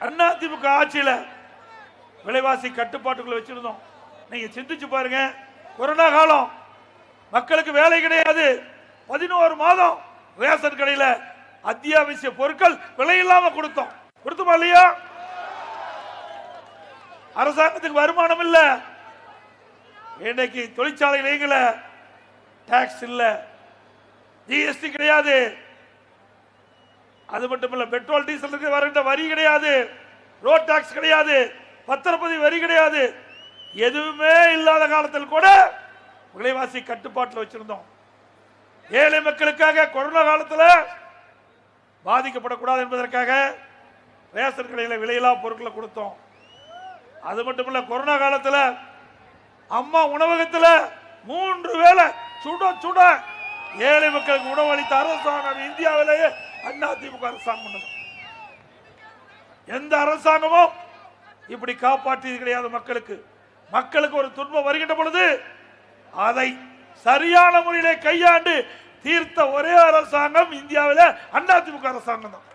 அதிமுக ஆட்சியில விலைவாசி கட்டுப்பாட்டுக்குள்ள வச்சிருந்தோம். நீங்க சிந்திச்சு பாருங்க, கொரோனா காலம், மக்களுக்கு வேலை கிடையாது. 11 மாதம் ரேஷன் கடையில அத்தியாவசிய பொருட்கள் விலை இல்லாம கொடுத்தோமா இல்லையா? அரசாங்கத்துக்கு வருமானம் இல்ல. இன்னைக்கு தொழிற்சாலைகள் டாக்ஸ் இல்ல, ஜிஎஸ்டி கிடையாது. அது மட்டுமல்ல, பெட்ரோல் டீசலுக்கு வருகின்ற வரி கிடையாது, ரோட் டாக்ஸ் கிடையாது, பத்திரப்பதிவு வரி கிடையாது. எதுவுமே இல்லாத காலத்தில் கூட விலைவாசி கட்டுப்பாட்டில் வச்சிருந்தோம். ஏழை மக்களுக்காக கொரோனா காலத்தில் பாதிக்கப்படக்கூடாது என்பதற்காக ரேஷன் கடையில் விலையில்லா பொருட்களை கொடுத்தோம். அது மட்டுமல்ல, கொரோனா காலத்தில் அம்மா உணவகத்தில் 3 வேளை சுட சுட ஏழை மக்களுக்கு உணவு அளித்த அரசாங்கம் இந்தியாவிலேயே அதிமுக அரசாங்கம். எந்த அரசாங்கமும் இப்படி காப்பாற்றியது கிடையாது. மக்களுக்கு ஒரு துன்பம் வருகின்ற பொழுது அதை சரியான முறையிலே கையாண்டு தீர்த்த ஒரே அரசாங்கம் இந்தியாவில் அதிமுக அரசாங்கம் தான்.